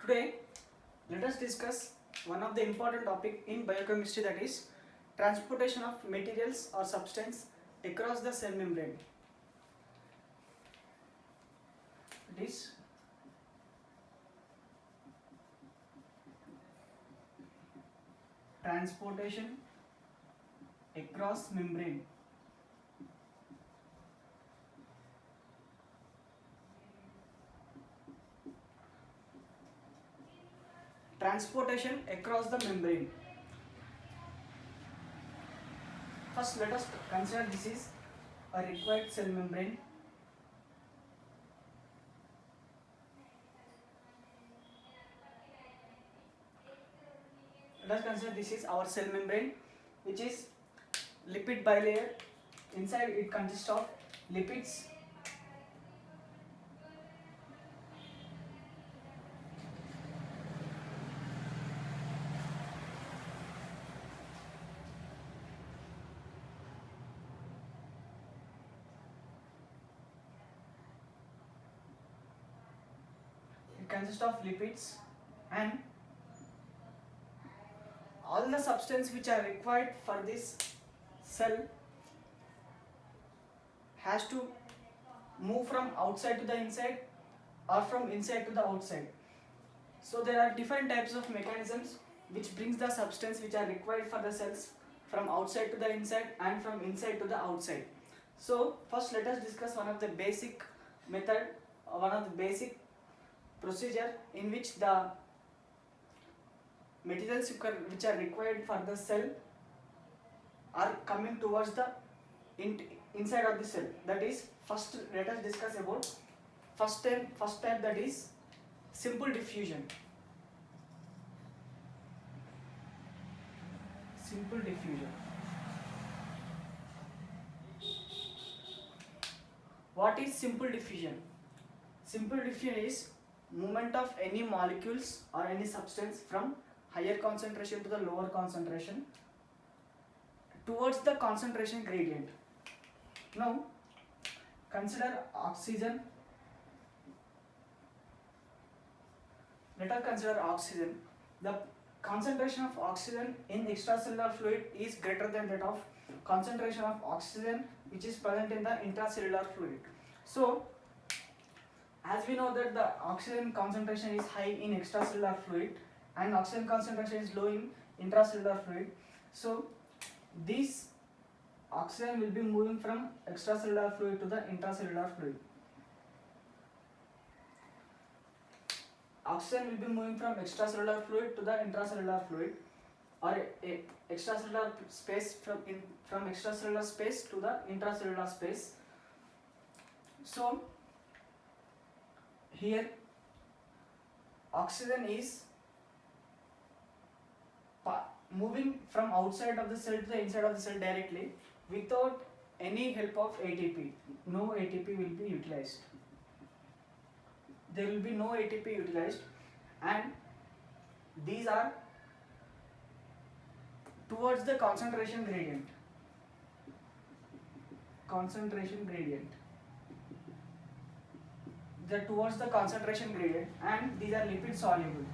Today, let us discuss one of the important topic in biochemistry, that is transportation of materials or substance across the cell membrane. It is transportation across membrane. Transportation across the membrane. First, let us consider this is a required cell membrane. Let us consider this is our cell membrane, which is lipid bilayer. Inside it consists of lipids, and all the substance which are required for this cell has to move from outside to the inside or from inside to the outside. So there are different types of mechanisms which brings the substance which are required for the cells from outside to the inside and from inside to the outside. So first let us discuss one of the basic method, one of the basic procedure in which the materials which are required for the cell are coming towards the inside of the cell. That is, first let us discuss about first type, that is simple diffusion. Simple diffusion. What is simple diffusion? Simple diffusion is movement of any molecules or any substance from higher concentration to the lower concentration towards the concentration gradient. Now consider oxygen. Let us consider oxygen. The concentration of oxygen in extracellular fluid is greater than that of concentration of oxygen which is present in the intracellular fluid. So as we know that the oxygen concentration is high in extracellular fluid and oxygen concentration is low in intracellular fluid, so this oxygen will be moving from extracellular fluid to the intracellular fluid. Oxygen will be moving from extracellular fluid to the intracellular fluid, or extracellular space from extracellular space to the intracellular space. So here oxygen is moving from outside of the cell to the inside of the cell directly without any help of ATP. No ATP will be utilized. There will be no ATP utilized, and these are towards the concentration gradient. Concentration gradient. They are towards the concentration gradient, and these are lipid soluble.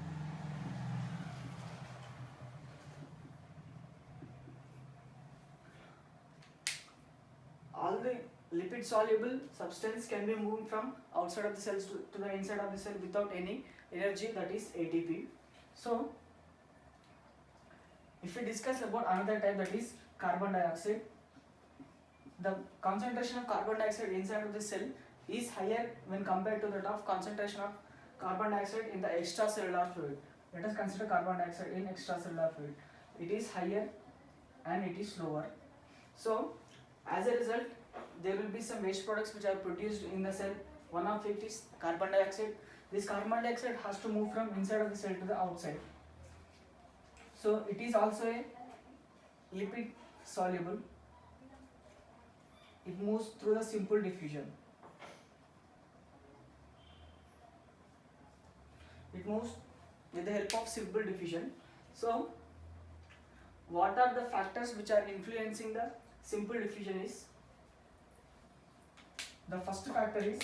All the lipid soluble substance can be moved from outside of the cells to the inside of the cell without any energy, that is ATP. So if we discuss about another type, that is carbon dioxide, the concentration of carbon dioxide inside of the cell is higher when compared to that of concentration of carbon dioxide in the extracellular fluid. Let us consider carbon dioxide in extracellular fluid. It is higher and it is lower. So as a result, there will be some waste products which are produced in the cell. One of it is carbon dioxide. This carbon dioxide has to move from inside of the cell to the outside. So it is also a lipid soluble. It moves through the simple diffusion. It moves with the help of simple diffusion. So what are the factors which are influencing the simple diffusion is, the first factor is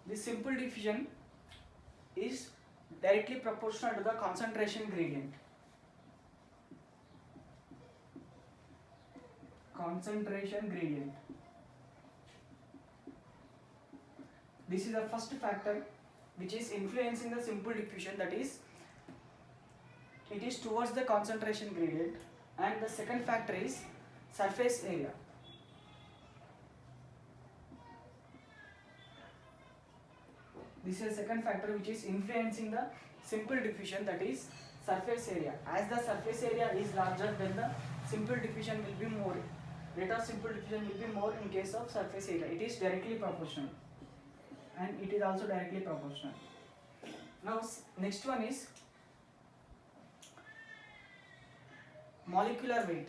This simple diffusion is directly proportional to the concentration gradient. Concentration gradient. This is the first factor which is influencing the simple diffusion, that is, it is towards the concentration gradient. And the second factor is surface area. This is the second factor which is influencing the simple diffusion, that is surface area. As the surface area is larger, then the simple diffusion will be more. Rate of simple diffusion will be more in case of surface area. It is directly proportional, and it is also directly proportional. Now next one is molecular weight.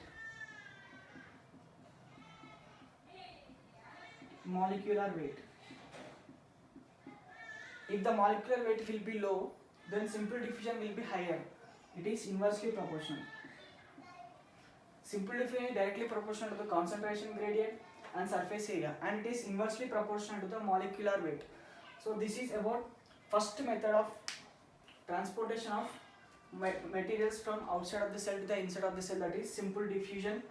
Molecular weight. If the molecular weight will be low, then simple diffusion will be higher. It is inversely proportional. Simple diffusion is directly proportional to the concentration gradient and surface area, and it is inversely proportional to the molecular weight. So this is about first method of transportation of materials from outside of the cell to the inside of the cell, that is simple diffusion,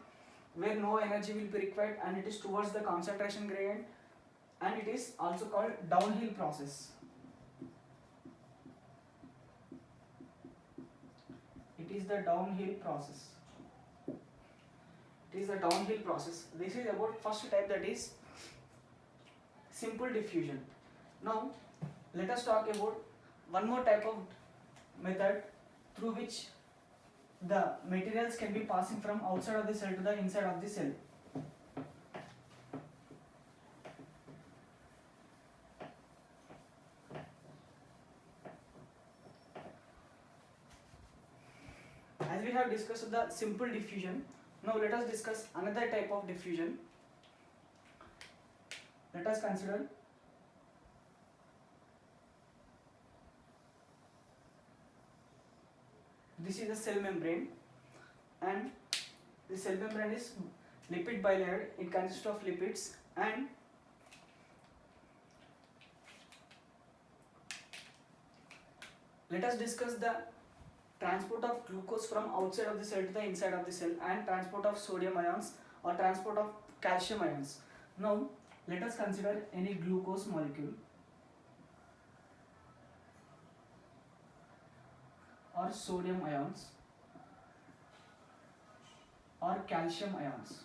where no energy will be required and it is towards the concentration gradient, and it is also called downhill process. It is the downhill process. It is the downhill process. This is about first type, that is simple diffusion. Now let us talk about one more type of method through which the materials can be passing from outside of the cell to the inside of the cell. As we have discussed the simple diffusion, now let us discuss another type of diffusion. Let us consider this is the cell membrane, and the cell membrane is lipid bilayer. It consists of lipids, and let us discuss the transport of glucose from outside of the cell to the inside of the cell, and transport of sodium ions or transport of calcium ions. Now let us consider any glucose molecule or sodium ions or calcium ions.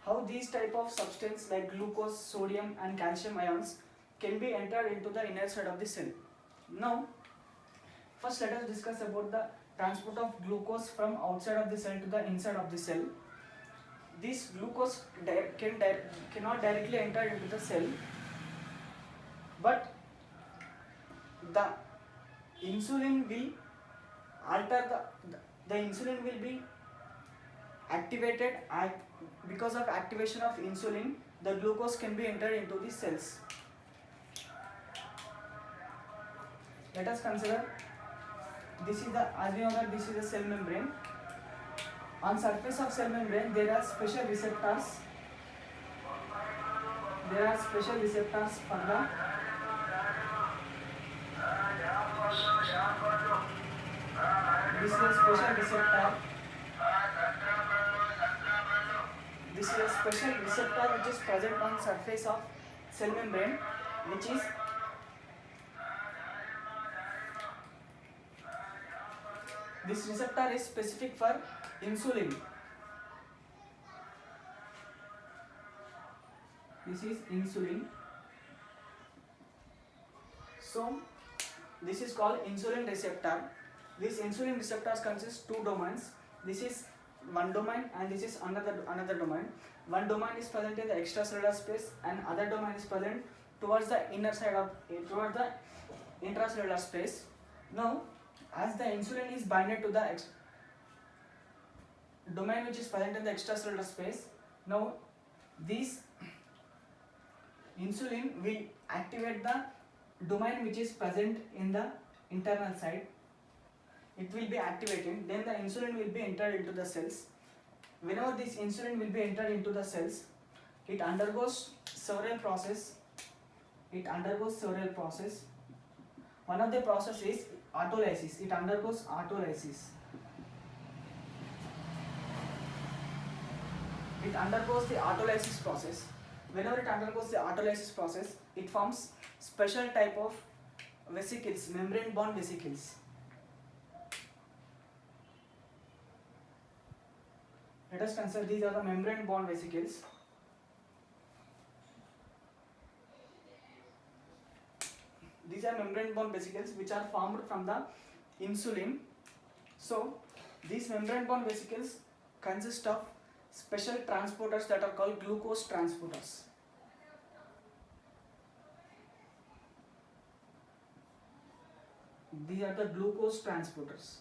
How these type of substance like glucose, sodium and calcium ions can be entered into the inner side of the cell. Now first let us discuss about the transport of glucose from outside of the cell to the inside of the cell. This glucose cannot directly enter into the cell, but the insulin will alter the insulin will be activated. Because of activation of insulin, the glucose can be entered into the cells. Let us consider, this is the, as we know that this is the cell membrane. On surface of cell membrane there are special receptors. There are special receptors for the this is a special receptor. This is a special receptor which is present on surface of cell membrane, which is this receptor is specific for insulin. This is insulin. So this is called insulin receptor. These insulin receptors consist two domains. This is one domain and this is another domain. One domain is present in the extracellular space and other domain is present towards the inner side of towards the intracellular space. Now as the insulin is binded to the domain which is present in the extracellular space, now this insulin will activate the domain which is present in the internal side. It will be activated, then the insulin will be entered into the cells. Whenever this insulin will be entered into the cells, it undergoes several processes it undergoes several processes. One of the process is autolysis. It undergoes autolysis. It undergoes the autolysis process. Whenever it undergoes the autolysis process, it forms special type of vesicles, membrane bound vesicles. Let us consider these are the membrane bound vesicles. These are membrane bound vesicles which are formed from the insulin. So these membrane bound vesicles consist of special transporters that are called glucose transporters. These are the glucose transporters.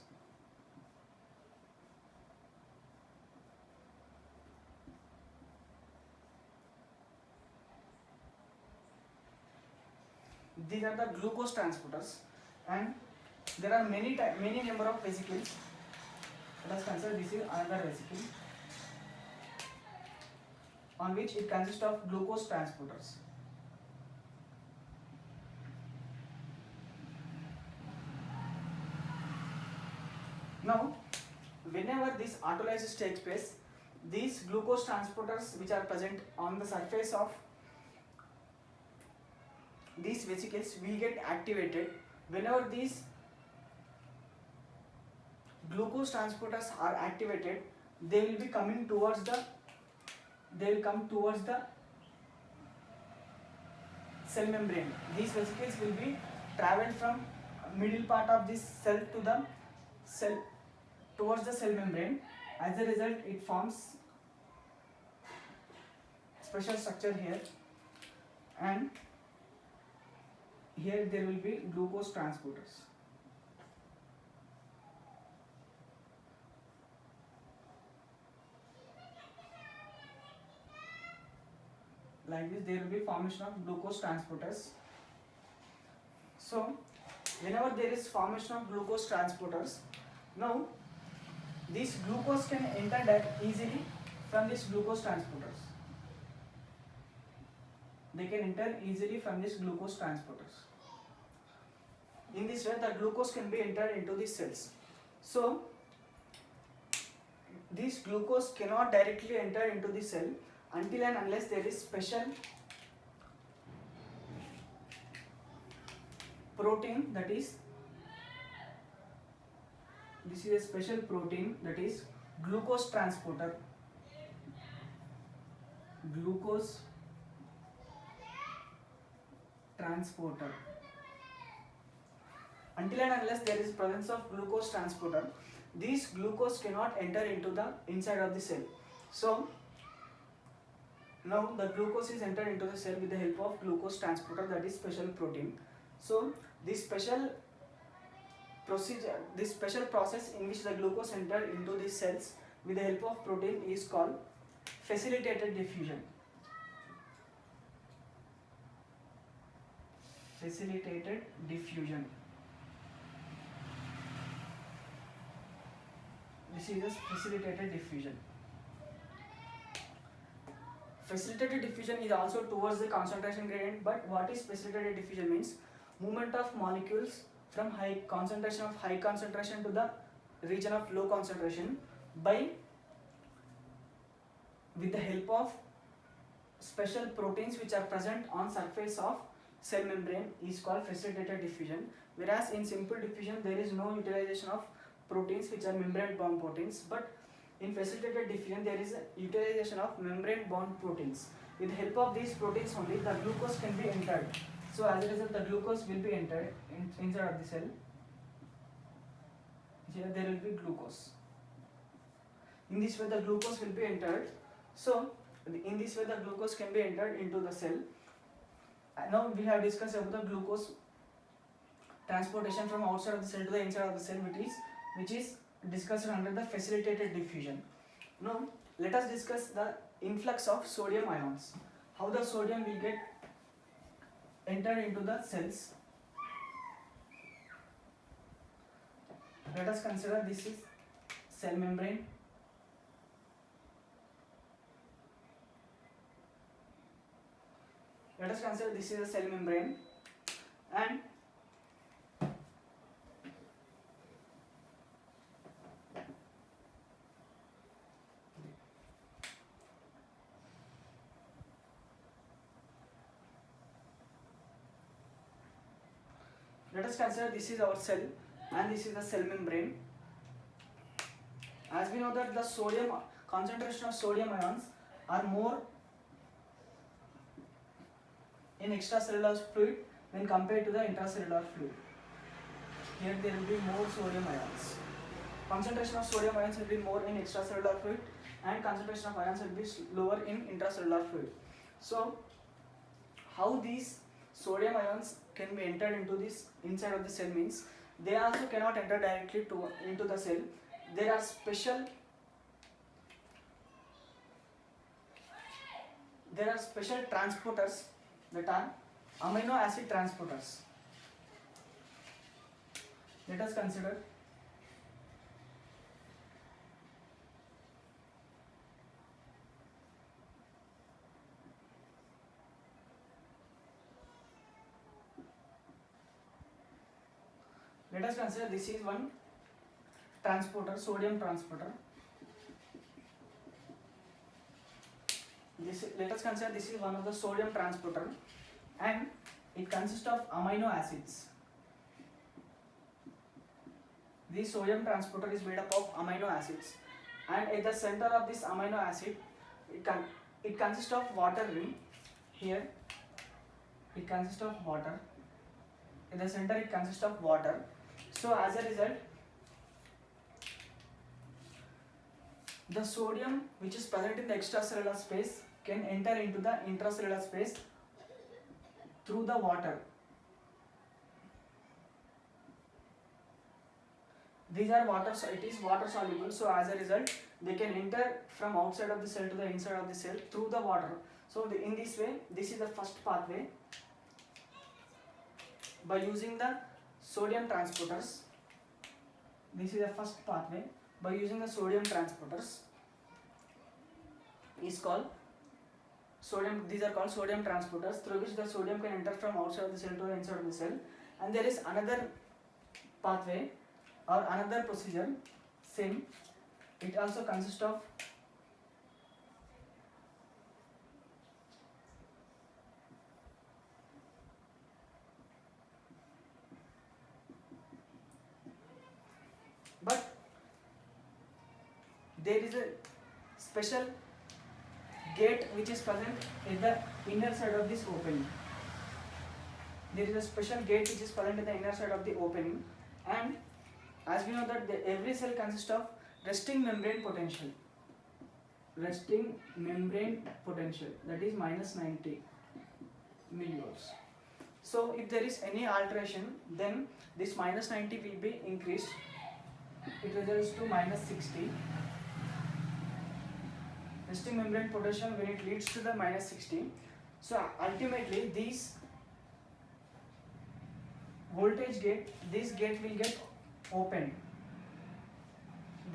These are the glucose transporters, and there are many number of vesicles. Let us consider this is another vesicle on which it consists of glucose transporters. Now, whenever this autolysis takes place, these glucose transporters which are present on the surface of these vesicles will get activated. Whenever these glucose transporters are activated, they will be coming towards the cell membrane. These vesicles will be traveled from middle part of this cell to the cell towards the cell membrane. As a result, it forms special structure here, and here there will be glucose transporters. Like this, there will be formation of glucose transporters. So, whenever there is formation of glucose transporters, now this glucose can enter easily from these glucose transporters. They can enter easily from these glucose transporters. In this way, the glucose can be entered into the cells. So, this glucose cannot directly enter into the cell until and unless there is special protein, that is, this is a special protein, that is glucose transporter. Glucose transporter. Until and unless there is presence of glucose transporter, this glucose cannot enter into the inside of the cell. So now the glucose is entered into the cell with the help of glucose transporter, that is special protein. So this special procedure, this special process in which the glucose entered into the cells with the help of protein is called facilitated diffusion. Facilitated diffusion. This is a facilitated diffusion. Facilitated diffusion is also towards the concentration gradient, but what is facilitated diffusion means? Movement of molecules from high concentration to the region of low concentration with the help of special proteins which are present on surface of cell membrane is called facilitated diffusion. Whereas in simple diffusion there is no utilization of proteins which are membrane bound proteins, but in facilitated diffusion there is a utilization of membrane bound proteins. With the help of these proteins only the glucose can be entered. So as a result the glucose will be entered inside of the cell. Here there will be glucose. In this way the glucose will be entered. So in this way the glucose can be entered into the cell. Now we have discussed about the glucose transportation from outside of the cell to the inside of the cell, which is discussed under the facilitated diffusion. Now let us discuss the influx of sodium ions. How the sodium will get entered into the cells. Let us consider this is cell membrane. let us consider this is a cell membrane, and let us consider this is our cell and this is the cell membrane. As we know that the sodium concentration of sodium ions are more in extracellular fluid when compared to the intracellular fluid. Here there will be more sodium ions. Concentration of sodium ions will be more in extracellular fluid and concentration of ions will be lower in intracellular fluid. So how these sodium ions can be entered into this inside of the cell means they also cannot enter directly into the cell. There are special transporters that are amino acid transporters. Let us consider this is one transporter, sodium transporter. Let us consider this is one of the sodium transporter, and it consists of amino acids. This sodium transporter is made up of amino acids, and at the center of this amino acid, it consists of water ring. Here, it consists of water. In the center, it consists of water. So, as a result, the sodium which is present in the extracellular space can enter into the intracellular space through the water. These are water, so it is water soluble, so as a result they can enter from outside of the cell to the inside of the cell through the water. So in this way, this is the first pathway. By using the sodium transporters, this is the first pathway. By using the sodium transporters is called sodium. These are called sodium transporters through which the sodium can enter from outside of the cell to the inside of the cell. And there is another pathway or another procedure, same. It also consists of but there is a special gate which is present in the inner side of this opening. There is a special gate which is present in the inner side of the opening, and as we know that every cell consists of resting membrane potential. Resting membrane potential, that is minus 90 millivolts. So if there is any alteration, then this minus 90 will be increased. It results to minus 60. Resting membrane potential when it leads to the minus 60. So ultimately this voltage gate, this gate will get opened.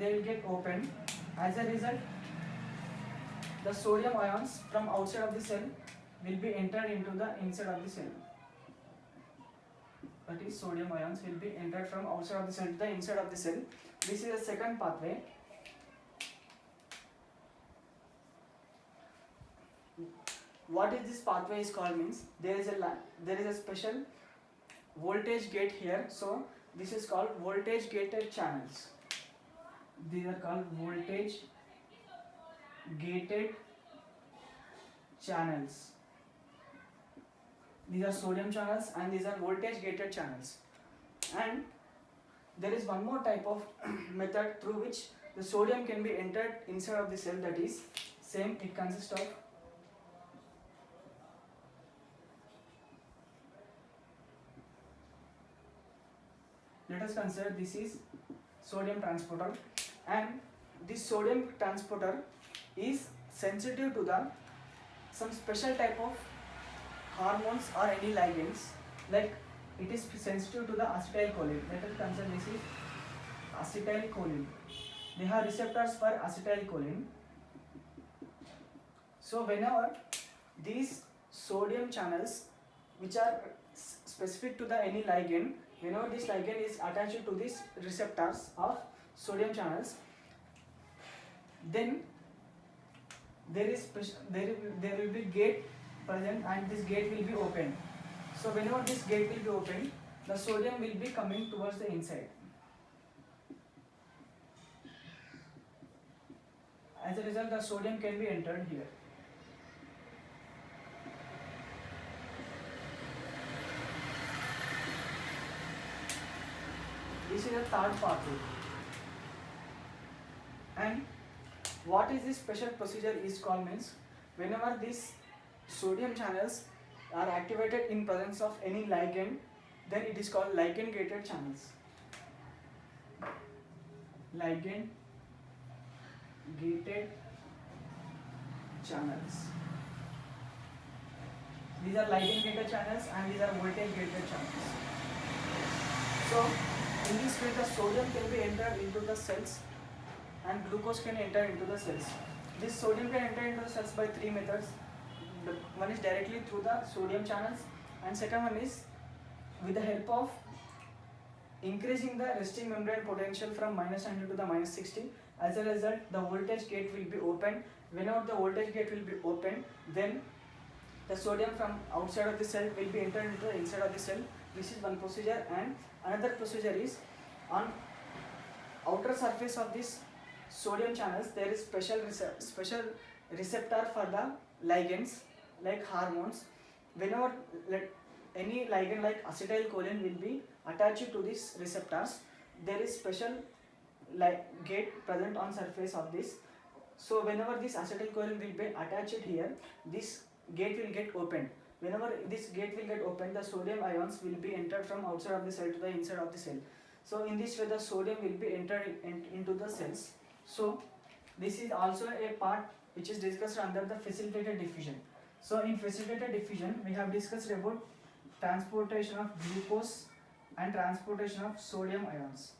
They will get opened. As a result, the sodium ions from outside of the cell will be entered into the inside of the cell. That is, sodium ions will be entered from outside of the cell to the inside of the cell. This is the second pathway. What is this pathway is called means there is a special voltage gate here. So this is called voltage gated channels. These are called voltage gated channels. These are sodium channels and these are voltage gated channels. And there is one more type of method through which the sodium can be entered inside of the cell, that is same. It consists of let us consider this is sodium transporter, and this sodium transporter is sensitive to the some special type of hormones or any ligands, like it is sensitive to the acetylcholine. Let us consider this is acetylcholine. They have receptors for acetylcholine. So whenever these sodium channels which are specific to the any ligand. Whenever this ligand is attached to these receptors of sodium channels, then there will be gate present and this gate will be opened. So whenever this gate will be opened, the sodium will be coming towards the inside. As a result, the sodium can be entered here. This is a third pathway. And what is this special procedure is called means, whenever these sodium channels are activated in presence of any ligand, then it is called ligand gated channels. Ligand gated channels. These are ligand gated channels and these are voltage gated channels. So in this way the sodium can be entered into the cells and glucose can enter into the cells. This sodium can enter into the cells by three methods. The one is directly through the sodium channels, and second one is with the help of increasing the resting membrane potential from -90 to the -60. As a result, the voltage gate will be opened. Whenever the voltage gate will be opened, then the sodium from outside of the cell will be entered into the inside of the cell. This is one procedure, and another procedure is on outer surface of this sodium channels there is special receptor for the ligands like hormones. Whenever any ligand like acetylcholine will be attached to these receptors, there is special gate present on surface of this. So whenever this acetylcholine will be attached here, this gate will get opened. Whenever this gate will get opened, the sodium ions will be entered from outside of the cell to the inside of the cell. So in this way the sodium will be entered into the cells. So this is also a part which is discussed under the facilitated diffusion. So in facilitated diffusion we have discussed about transportation of glucose and transportation of sodium ions.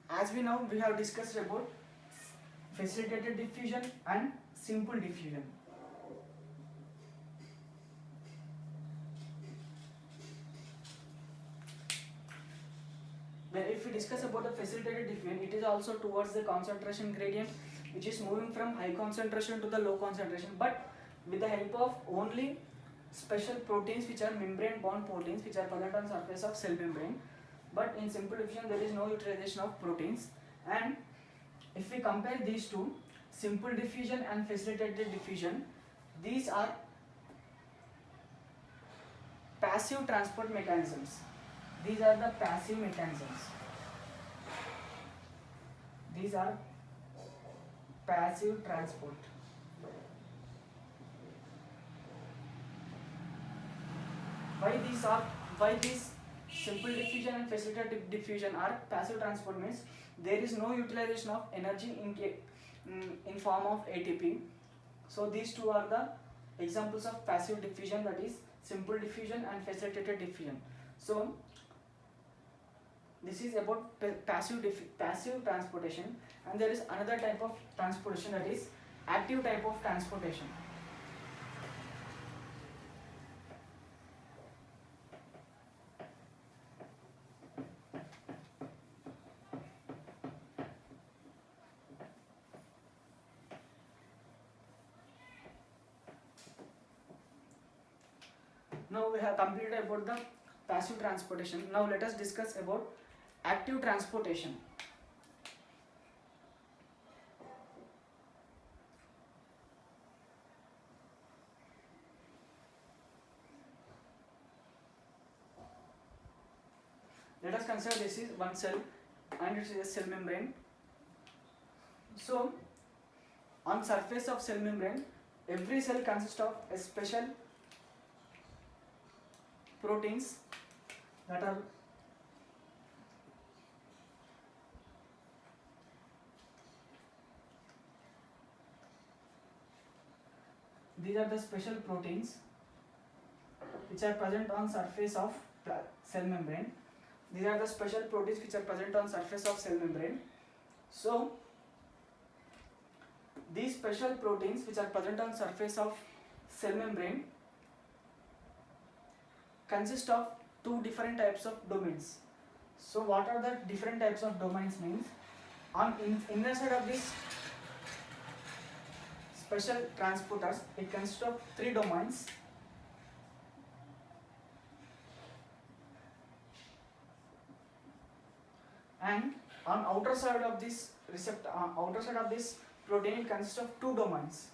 As we know, we have discussed about facilitated diffusion and simple diffusion. Then if we discuss about the facilitated diffusion, it is also towards the concentration gradient, which is moving from high concentration to the low concentration, but with the help of only special proteins which are membrane bound proteins which are present on surface of cell membrane. But in simple diffusion there is no utilization of proteins. And if we compare these two, simple diffusion and facilitated diffusion, these are passive transport mechanisms. These are the passive mechanisms. These are passive transport. Why these simple diffusion and facilitated diffusion are passive transport means there is no utilization of energy in form of ATP. So these two are the examples of passive diffusion, that is simple diffusion and facilitated diffusion. So this is about passive transportation, and there is another type of transportation, that is active type of transportation. Now we have completed about the passive transportation. Now let us discuss about active transportation. Let us consider this is one cell and it is a cell membrane. So on surface of cell membrane, every cell consists of a special proteins that are the special proteins which are present on surface of cell membrane. These are the special proteins which are present on surface of cell membrane. So these special proteins which are present on surface of cell membrane consist of two different types of domains. So what are the different types of domains means, on inner side of this special transporters it consists of three domains. And on outer side of this receptor, outer side of this protein it consists of two domains.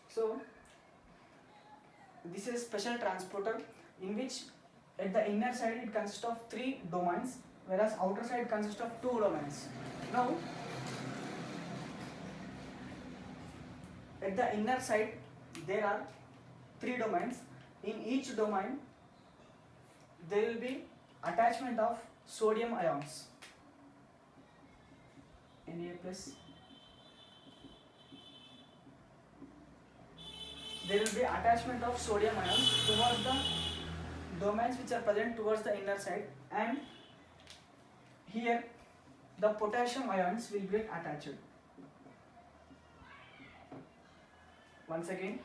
So this is a special transporter in which at the inner side it consists of three domains, whereas outer side consists of two domains. Now at the inner side there are three domains. In each domain there will be attachment of sodium ions, Na plus. There will be attachment of sodium ions towards the domains which are present towards the inner side, and here the potassium ions will get attached. Once again,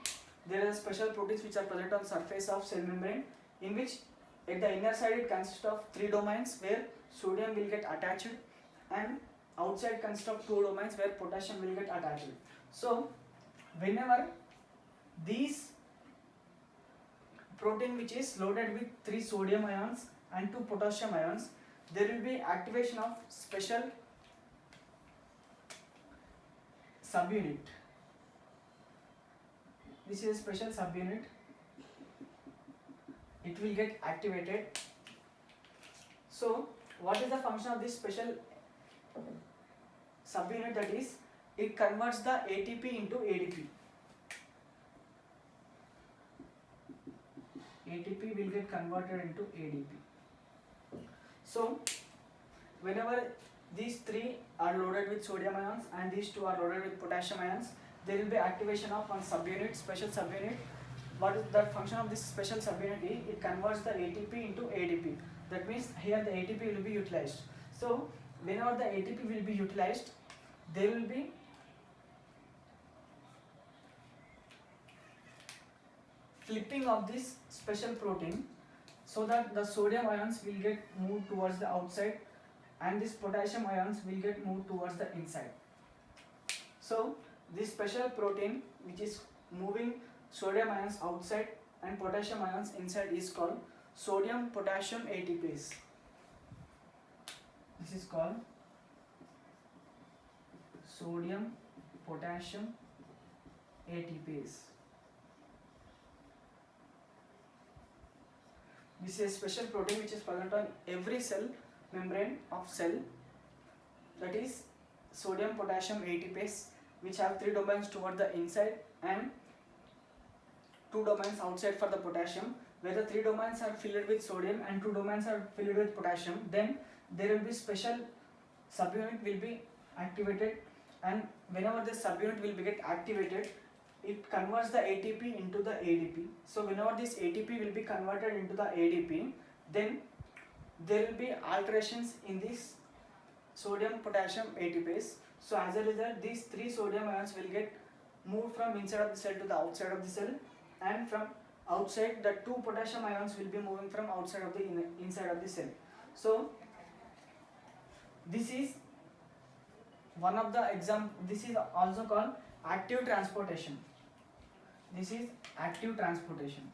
there are special proteins which are present on surface of cell membrane, in which at the inner side it consists of three domains where sodium will get attached, and outside consists of two domains where potassium will get attached. So whenever these protein which is loaded with three sodium ions and two potassium ions, there will be activation of special subunit. This is a special subunit. It will get activated. So what is the function of this special subunit? That is, it converts the ATP into ADP. ATP will get converted into ADP. So whenever these three are loaded with sodium ions and these two are loaded with potassium ions, there will be activation of one subunit, special subunit. What is the function of this special subunit? It converts the ATP into ADP. That means here the ATP will be utilized. So whenever the ATP will be utilized, there will be flipping of this special protein, so that the sodium ions will get moved towards the outside and this potassium ions will get moved towards the inside. So this special protein which is moving sodium ions outside and potassium ions inside is called sodium potassium ATPase. This is called sodium potassium ATPase. This is a special protein which is present on every cell membrane of cell, that is sodium potassium ATPase, which have three domains toward the inside and two domains outside for the potassium. Where the three domains are filled with sodium and two domains are filled with potassium, then there will be special subunit will be activated, and whenever this subunit will be get activated, it converts the ATP into the ADP. So whenever this ATP will be converted into the ADP, then there will be alterations in this sodium potassium ATPase. So as a result, these three sodium ions will get moved from inside of the cell to the outside of the cell, and from outside the two potassium ions will be moving from outside of the inside of the cell. So this is one of the this is also called active transportation. This is active transportation.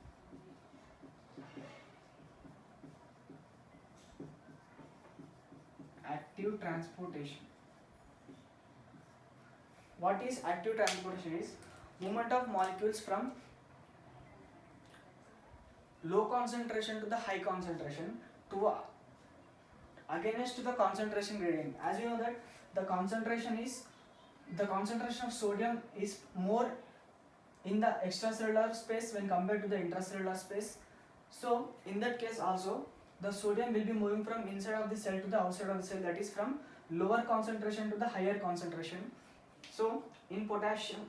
Active transportation. What is active transportation? Is movement of molecules from low concentration to the high concentration to against the concentration gradient. As you know that the concentration of sodium is more in the extracellular space when compared to the intracellular space. So in that case also the sodium will be moving from inside of the cell to the outside of the cell, that is from lower concentration to the higher concentration. So in potassium,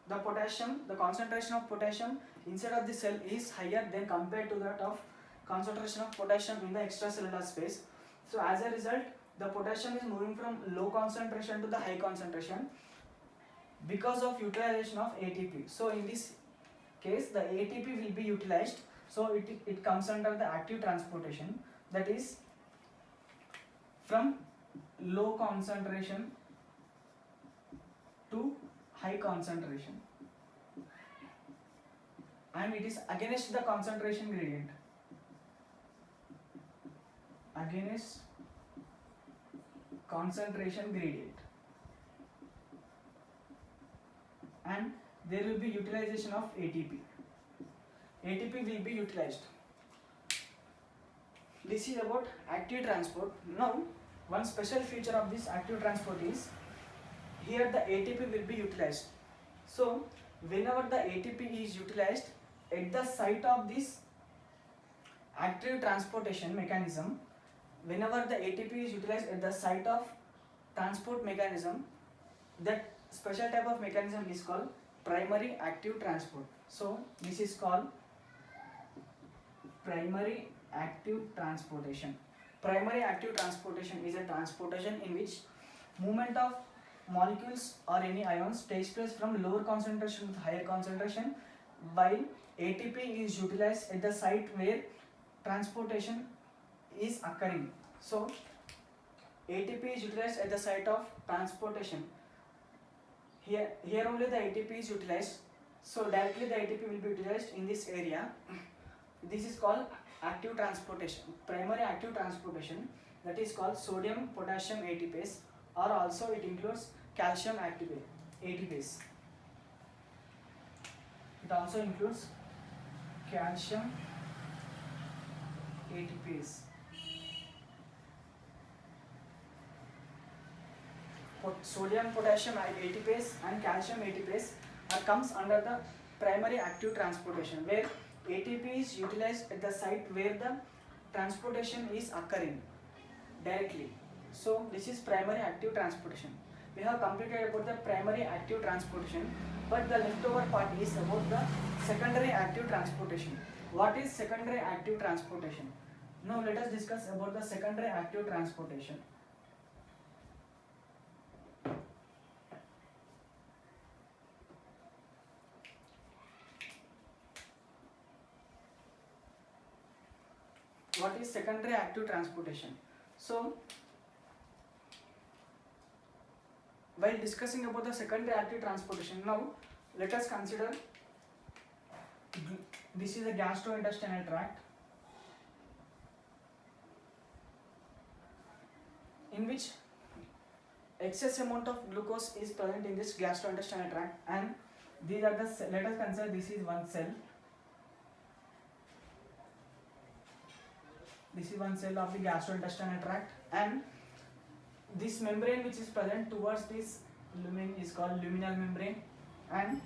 the concentration of potassium inside of the cell is higher than compared to that of concentration of potassium in the extracellular space. So as a result, the potassium is moving from low concentration to the high concentration because of utilization of ATP. So in this case, the ATP will be utilized. So it comes under the active transportation, that is from low concentration to high concentration, and it is against the concentration gradient. Against concentration gradient, and there will be utilization of ATP. ATP will be utilized. This is about active transport. Now, one special feature of this active transport is here the ATP will be utilized. So, whenever the ATP is utilized at the site of this active transportation mechanism, whenever the ATP is utilized at the site of transport mechanism, that special type of mechanism is called primary active transport. So this is called primary active transportation. Primary active transportation is a transportation in which movement of molecules or any ions takes place from lower concentration to higher concentration, while ATP is utilized at the site where transportation is occurring. So ATP is utilized at the site of transportation. Here only the ATP is utilized. So directly the ATP will be utilized in this area. This is called active transportation, primary active transportation, that is called sodium potassium ATPase, or also it includes calcium ATPase. It also includes calcium ATPase. Sodium potassium ATPase and calcium ATPase comes under the primary active transportation, where ATP is utilized at the site where the transportation is occurring directly. So this is primary active transportation. We have completed about the primary active transportation, but the leftover part is about the secondary active transportation. What is secondary active transportation? Now let us discuss about the secondary active transportation. What is secondary active transportation? So while discussing about the secondary active transportation, now let us consider this is a gastrointestinal tract in which excess amount of glucose is present in this gastrointestinal tract, and these are the let us consider this is one cell. This is one cell of the gastrointestinal tract, and this membrane which is present towards this lumen is called luminal membrane, and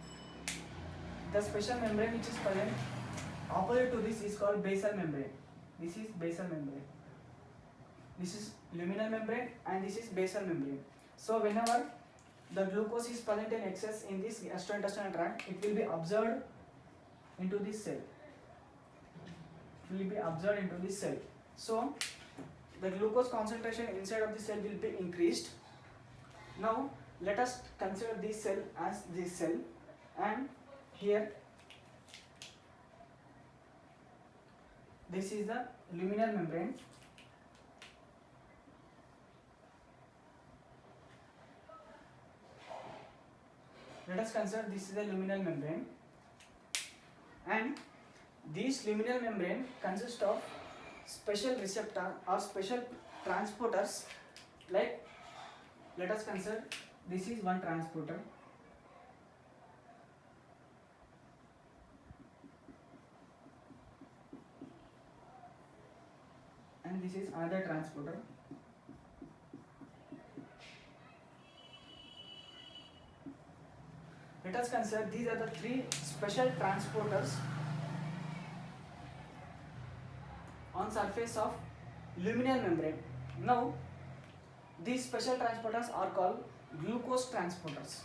the special membrane which is present opposite to this is called basal membrane. This is basal membrane. This is luminal membrane and this is basal membrane. So whenever the glucose is present in excess in this gastrointestinal tract, it will be absorbed into this cell. It will be absorbed into this cell. So the glucose concentration inside of the cell will be increased. Now let us consider this cell as this cell, and here this is the luminal membrane. Let us consider this is the luminal membrane, and this luminal membrane consists of special receptor or special transporters. Like, let us consider this is one transporter, and this is another transporter. Let us consider these are the three special transporters on surface of luminal membrane. Now these special transporters are called glucose transporters.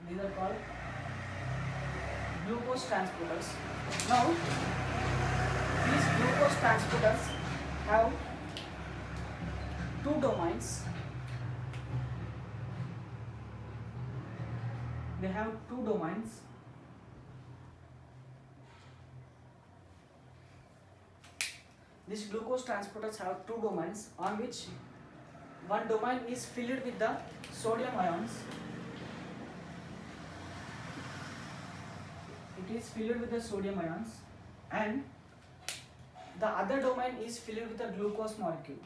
These are called glucose transporters. Now, these glucose transporters have two domains. They have two domains. These glucose transporters have two domains, on which one domain is filled with the sodium ions. It is filled with the sodium ions, and the other domain is filled with the glucose molecule.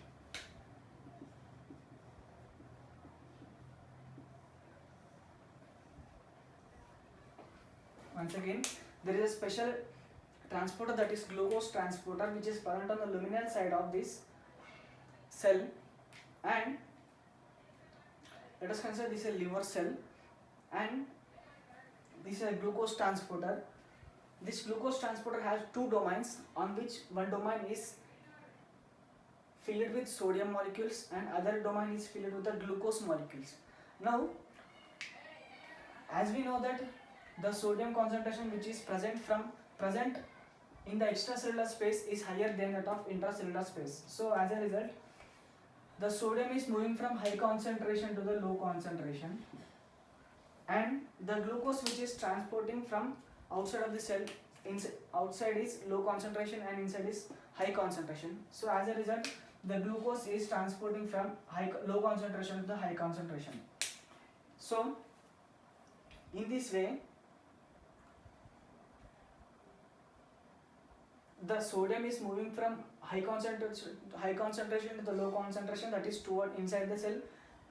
Once again, there is a special transporter, that is glucose transporter, which is present on the luminal side of this cell, and let us consider this is a liver cell, and this is a glucose transporter. This glucose transporter has two domains, on which one domain is filled with sodium molecules and other domain is filled with the glucose molecules. Now, as we know that the sodium concentration which is present in the extracellular space is higher than that of intracellular space. So as a result, the sodium is moving from high concentration to the low concentration, and the glucose which is transporting from outside of the cell, outside is low concentration and inside is high concentration. So as a result, the glucose is transporting from low concentration to the high concentration. So in this way, the sodium is moving from high concentration to the low concentration, that is toward inside the cell,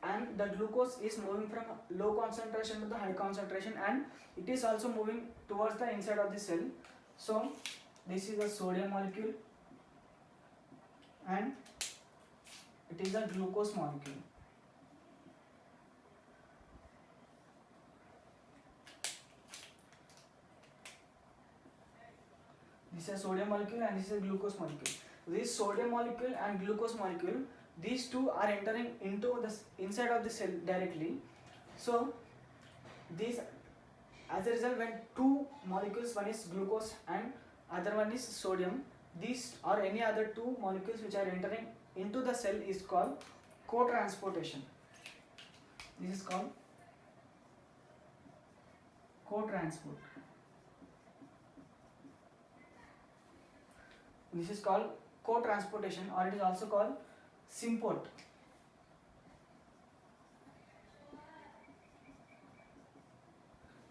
and the glucose is moving from low concentration to the high concentration, and it is also moving towards the inside of the cell. So this is the sodium molecule and it is a glucose molecule. This is a sodium molecule and this is a glucose molecule. This sodium molecule and glucose molecule, these two are entering into the inside of the cell directly. So these, as a result, when two molecules, one is glucose and other one is sodium, these or any other two molecules which are entering into the cell is called co-transportation. This is called co-transport. This is called co-transportation, or it is also called symport.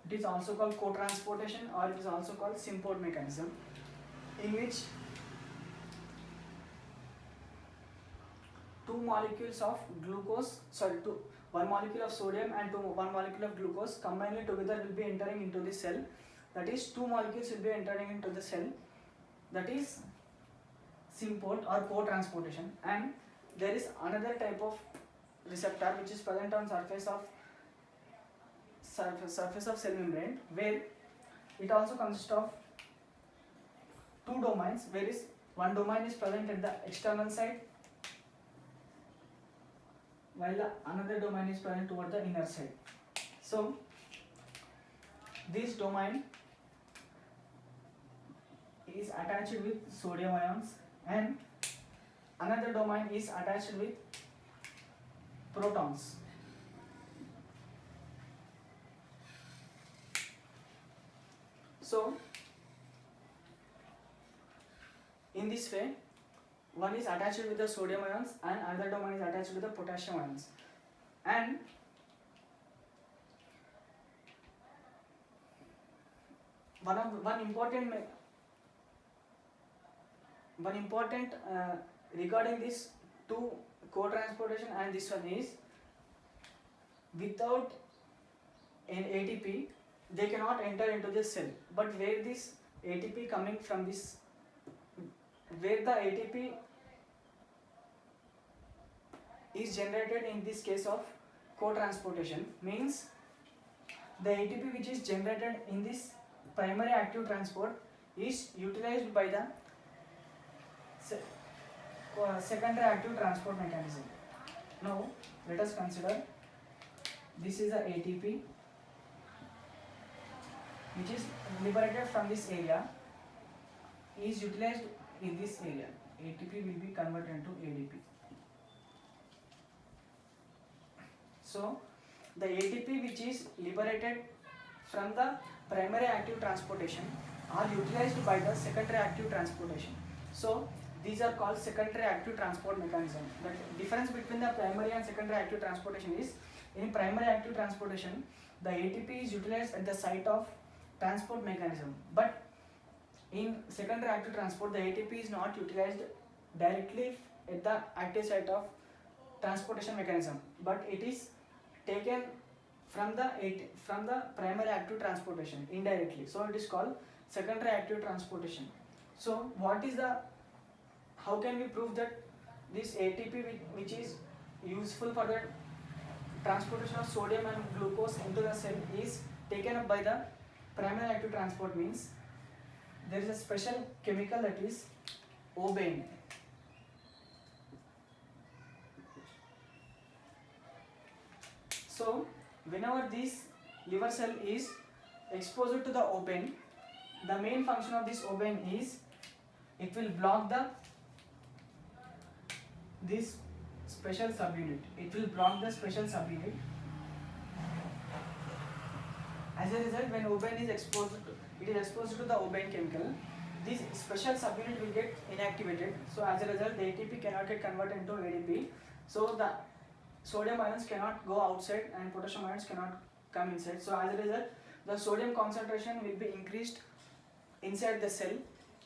It is also called co-transportation, or it is also called symport mechanism, in which one molecule of sodium and one molecule of glucose combined together will be entering into the cell. That is, two molecules will be entering into the cell. That is symport or co-transportation. And there is another type of receptor which is present on surface of cell membrane, where it also consists of two domains, where is one domain is present at the external side, while the another domain is present toward the inner side. So this domain is attached with sodium ions and another domain is attached with protons. So in this way, one is attached with the sodium ions and another domain is attached with the potassium ions. And one important regarding this two co-transportation and this one is, without an ATP they cannot enter into the cell. But where this ATP coming from this, where the ATP is generated in this case of co-transportation, means the ATP which is generated in this primary active transport is utilized by the secondary active transport mechanism. Now let us consider, this is the ATP, which is liberated from this area is utilized in this area. ATP will be converted into ADP. So the ATP which is liberated from the primary active transportation are utilized by the secondary active transportation. So these are called secondary active transport mechanism. The difference between the primary and secondary active transportation is, in primary active transportation the ATP is utilized at the site of transport mechanism, but in secondary active transport the ATP is not utilized directly at the active site of transportation mechanism, but it is taken from the primary active transportation indirectly. So it is called secondary active transportation. So how can we prove that this ATP which is useful for the transportation of sodium and glucose into the cell is taken up by the primary active transport? Means there is a special chemical that is obein. So whenever this liver cell is exposed to the obein, the main function of this obein is it will block this special subunit. It will block the special subunit. As a result, when obein is exposed to the obein chemical, this special subunit will get inactivated. So as a result, the ATP cannot get converted into ADP. So the sodium ions cannot go outside and potassium ions cannot come inside. So as a result, the sodium concentration will be increased inside the cell.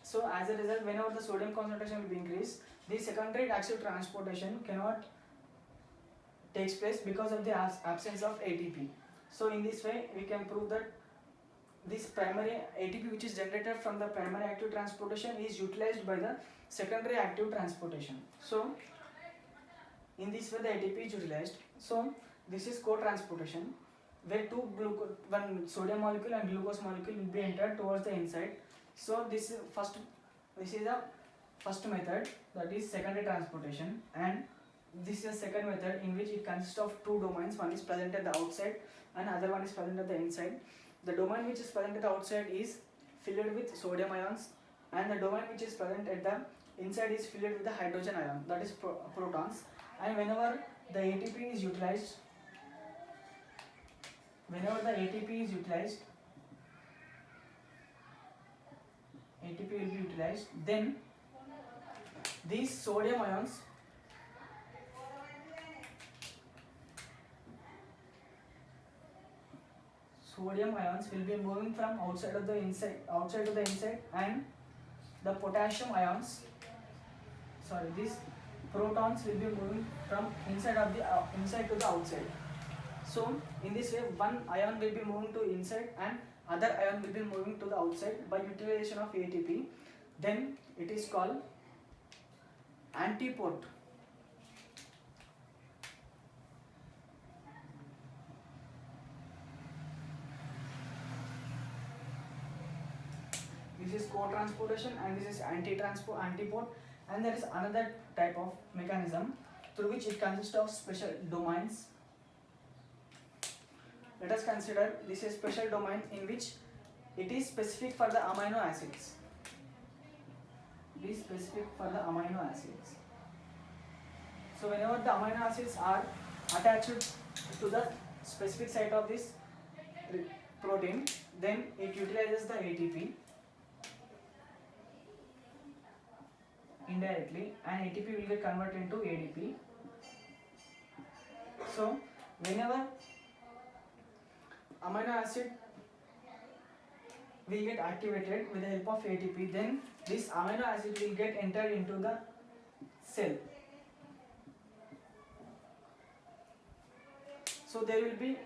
So as a result, whenever the sodium concentration will be increased, the secondary active transportation cannot takes place because of the absence of ATP. So in this way, we can prove that this primary ATP which is generated from the primary active transportation is utilized by the secondary active transportation. So in this way the ATP is utilized. So this is co-transportation, where one sodium molecule and glucose molecule will be entered towards the inside. So this is the first method, that is secondary transportation, and this is the second method in which it consists of two domains. One is present at the outside and other one is present at the inside. The domain which is present at the outside is filled with sodium ions, and the domain which is present at the inside is filled with the hydrogen ion, that is protons. And whenever the ATP is utilized, ATP will be utilized, then these sodium ions will be moving from outside to the inside, and the potassium ions, these protons will be moving from inside to the outside. So in this way, one ion will be moving to inside and other ion will be moving to the outside by utilization of ATP. Then it is called antiport. This is co-transportation and this is antiport, and there is another type of mechanism through which it consists of special domains. Let us consider this is special domain in which it is specific for the amino acids. So whenever the amino acids are attached to the specific site of this protein, then it utilizes the ATP indirectly, and ATP will get converted into ADP. So whenever amino acid will get activated with the help of ATP, then this amino acid will get entered into the cell. So there will be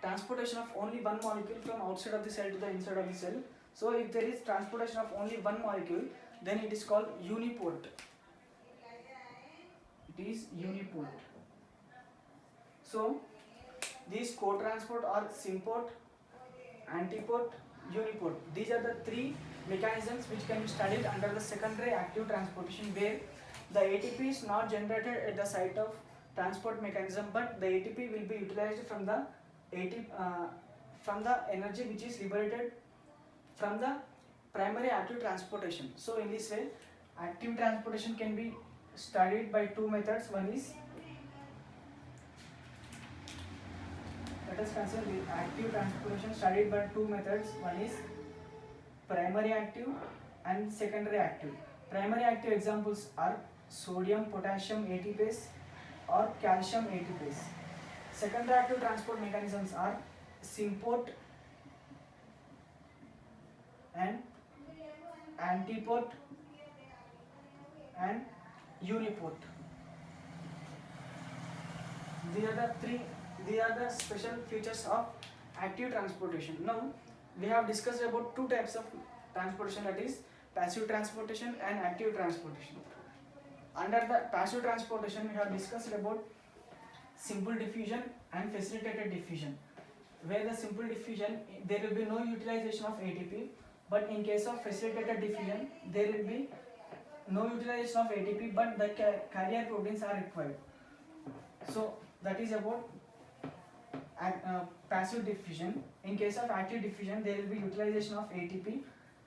transportation of only one molecule from outside of the cell to the inside of the cell. So if there is transportation of only one molecule, then it is called uniport. It is uniport. So these co-transport are symport, antiport, uniport. These are the three mechanisms which can be studied under the secondary active transportation, where the ATP is not generated at the site of transport mechanism, but the ATP will be utilized from the energy which is liberated from the primary active transportation. So in this way, active transportation can be studied by two methods. One is, let us consider the active transportation studied by two methods. One is primary active and secondary active. Primary active examples are sodium potassium ATPase or calcium ATPase. Secondary active transport mechanisms are symport and antiport and uniport. These are the special features of active transportation. Now we have discussed about two types of transportation, that is passive transportation and active transportation. Under the passive transportation, we have discussed about simple diffusion and facilitated diffusion. Where the simple diffusion, there will be no utilization of ATP, but in case of facilitated diffusion, there will be no utilization of ATP, but the carrier proteins are required. So that is about passive diffusion. In case of active diffusion, there will be utilization of ATP,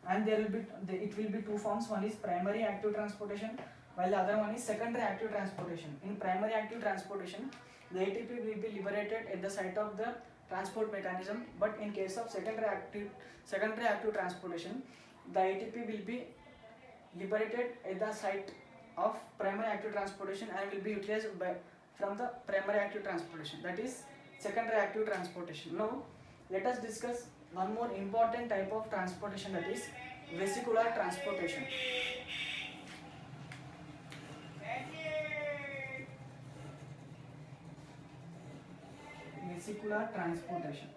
and it will be two forms. One is primary active transportation, while the other one is secondary active transportation. In primary active transportation, the ATP will be liberated at the site of the transport mechanism, but in case of secondary active transportation, the ATP will be liberated at the site of primary active transportation and will be utilized from the primary active transportation, that is secondary active transportation. Now let us discuss one more important type of transportation, that is vesicular transportation. Vesicular transportation.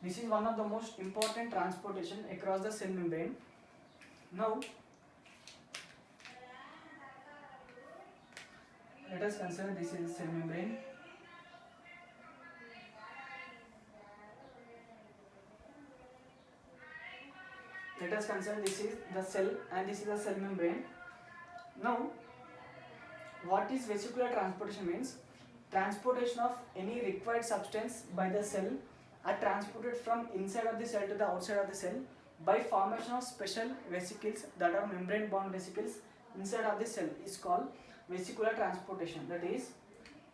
This is one of the most important transportation across the cell membrane. Now let us consider this is cell membrane. Let us consider this is the cell and this is the cell membrane. Now, what is vesicular transportation means? Transportation of any required substance by the cell are transported from inside of the cell to the outside of the cell by formation of special vesicles, that are membrane bound vesicles inside of the cell, is called vesicular transportation. That is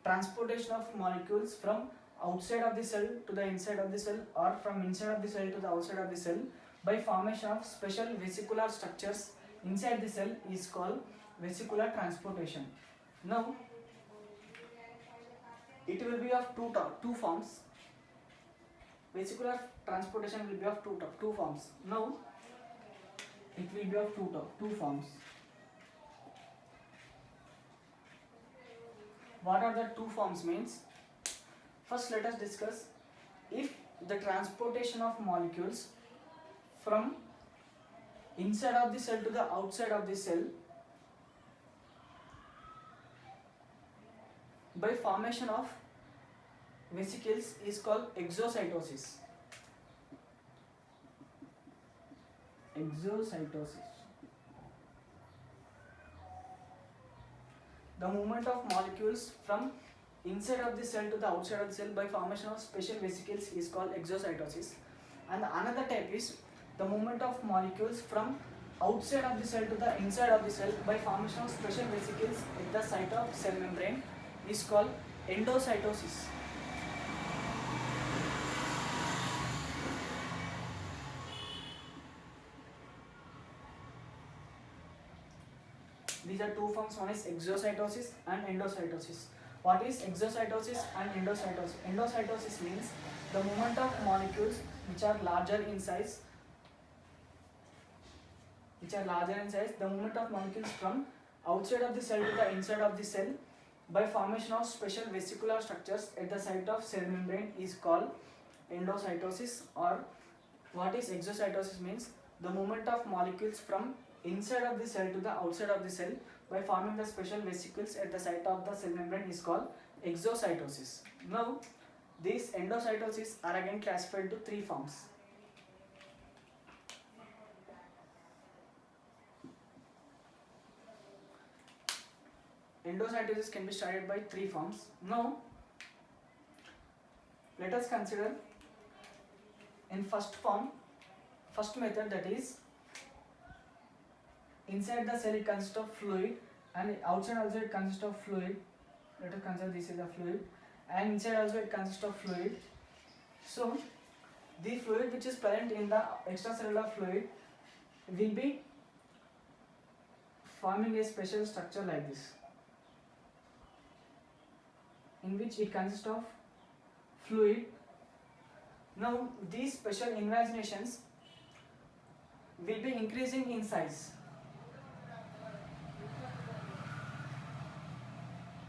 transportation of molecules from outside of the cell to the inside of the cell, or from inside of the cell to the outside of the cell by formation of special vesicular structures inside the cell, is called vesicular transportation. Now it will be of two forms. Vesicular transportation will be of two forms. Now it will be of two forms. What are the two forms means? First let us discuss if the transportation of molecules from inside of the cell to the outside of the cell by formation of vesicles is called exocytosis. Exocytosis. The movement of molecules from inside of the cell to the outside of the cell by formation of special vesicles is called exocytosis. And another type is the movement of molecules from outside of the cell to the inside of the cell by formation of special vesicles at the site of cell membrane is called endocytosis. These are two forms, one is exocytosis and endocytosis. What is exocytosis and endocytosis? Endocytosis means the movement of molecules which are larger in size, the movement of molecules from outside of the cell to the inside of the cell by formation of special vesicular structures at the site of cell membrane is called endocytosis. Or what is exocytosis means the movement of molecules from inside of the cell to the outside of the cell by forming the special vesicles at the site of the cell membrane is called exocytosis. Now these endocytosis are again classified to three forms. endocytosis can be studied by three forms. Now, let us consider in first method, that is inside the cell it consists of fluid and outside also it consists of fluid. Let us consider this is the fluid and inside also it consists of fluid. So the fluid which is present in the extracellular fluid will be forming a special structure like this, in which it consists of fluid. Now these special invaginations will be increasing in size.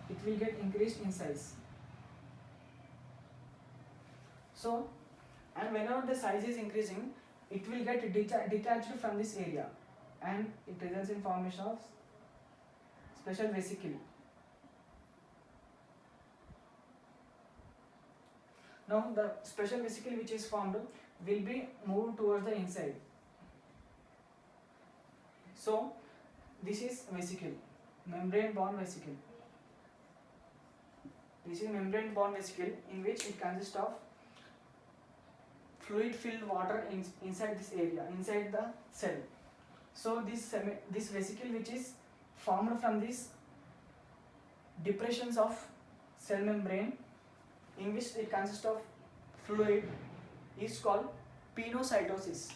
It will get increased in size. So, and whenever the size is increasing, it will get detached from this area and it results in formation of special vesicle. Now the special vesicle which is formed will be moved towards the inside. So this is vesicle, membrane bound vesicle. This is membrane bound vesicle, in which it consists of fluid filled water inside this area, inside the cell. So this vesicle which is formed from these depressions of cell membrane, in which it consists of fluid, is called pinocytosis.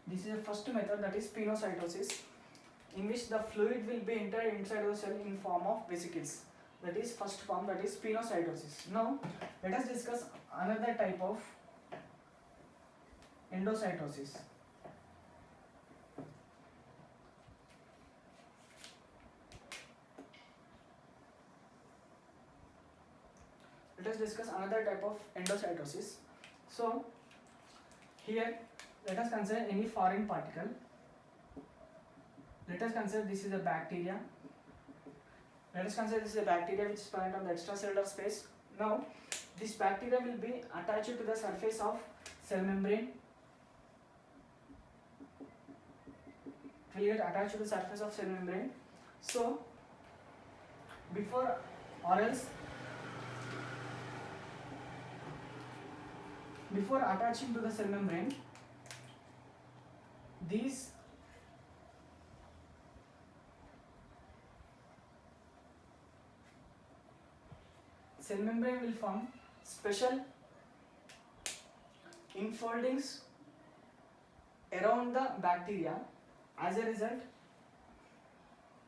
This is the first method, that is pinocytosis, in which the fluid will be entered inside the cell in form of vesicles. That is first form, that is pinocytosis. Now let us discuss another type of endocytosis. Let us discuss another type of endocytosis. So here let us consider any foreign particle. Let us consider this is a bacteria. Let us consider this is a bacteria which is present on the extracellular space. Now this bacteria will be attached to the surface of cell membrane. It will get attached to the surface of cell membrane. So before attaching to the cell membrane, these cell membrane will form special infoldings around the bacteria. As a result,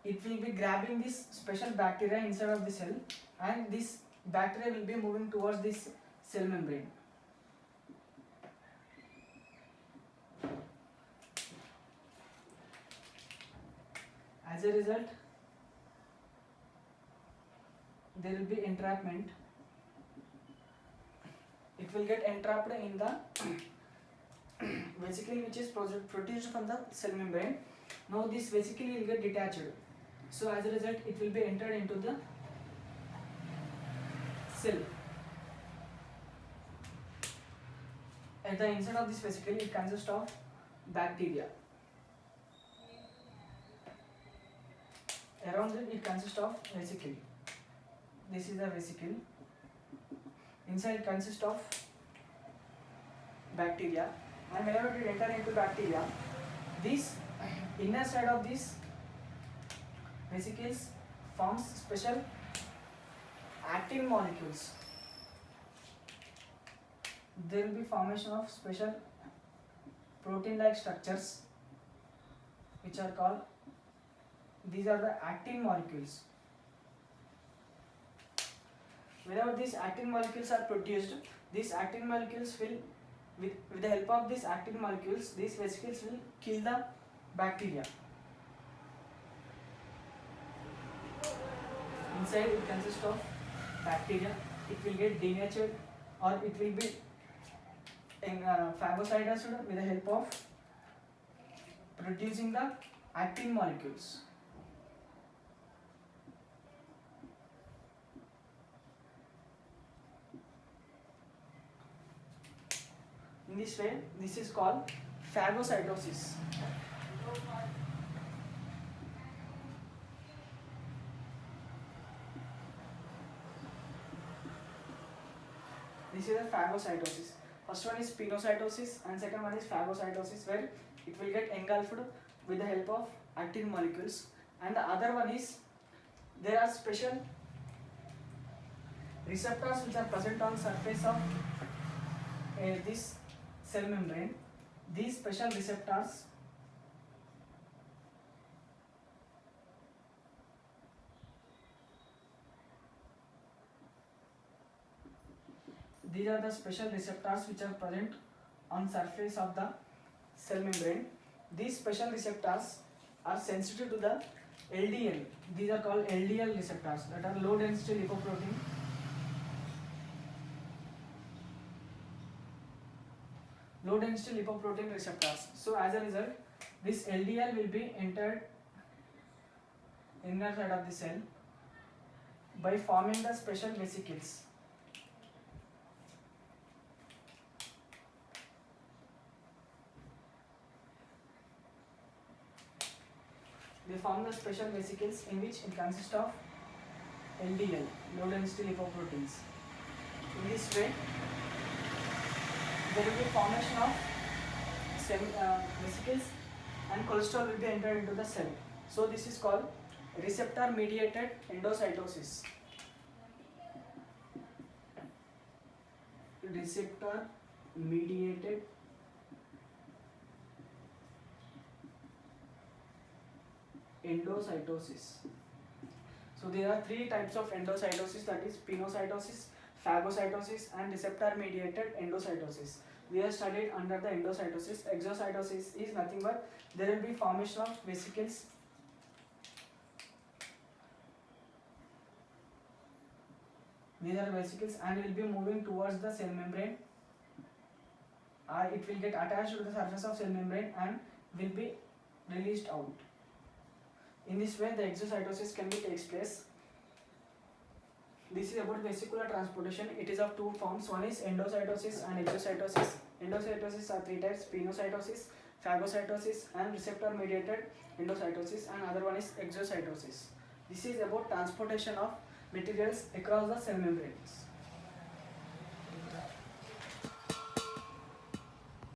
it will be grabbing this special bacteria inside of the cell, and this bacteria will be moving towards this cell membrane. As a result, there will be entrapment. It will get entrapped in the vesicle which is produced from the cell membrane. Now this vesicle will get detached. So as a result, it will be entered into the cell. At the inside of this vesicle, it consists of bacteria. Around it consists of vesicle. This is the vesicle. Inside it consists of bacteria, and whenever it enter into bacteria, this inner side of these vesicles forms special actin molecules. There will be formation of special protein-like structures which are called, these are the actin molecules. Whenever these actin molecules are produced, these actin molecules will, with the help of these actin molecules, these vesicles will kill the bacteria. Inside it consists of bacteria. It will get denatured, or it will be phagocytosed with the help of producing the actin molecules. In this way, this is called phagocytosis. This is a phagocytosis. First one is pinocytosis and second one is phagocytosis, where it will get engulfed with the help of actin molecules. And the other one is, there are special receptors which are present on surface of this cell membrane. These special receptors which are present on surface of the cell membrane. These special receptors are sensitive to the LDL. These are called LDL receptors, that are low density lipoprotein. Low density lipoprotein receptors. So as a result, this LDL will be entered inner side of the cell by forming the special vesicles. They form the special vesicles in which it consists of LDL, low density lipoproteins. In this way, there will be formation of vesicles and cholesterol will be entered into the cell. So this is called receptor mediated endocytosis. Receptor mediated endocytosis. So there are three types of endocytosis, that is pinocytosis, phagocytosis and receptor mediated endocytosis. We have studied under the endocytosis. Exocytosis is nothing but there will be formation of vesicles these are vesicles and will be moving towards the cell membrane. It will get attached to the surface of cell membrane and will be released out. In this way, the exocytosis can be takes place. This is about vesicular transportation. It is of two forms. One is endocytosis and exocytosis. Endocytosis are three types: pinocytosis, phagocytosis, and receptor-mediated endocytosis. And other one is exocytosis. This is about transportation of materials across the cell membranes.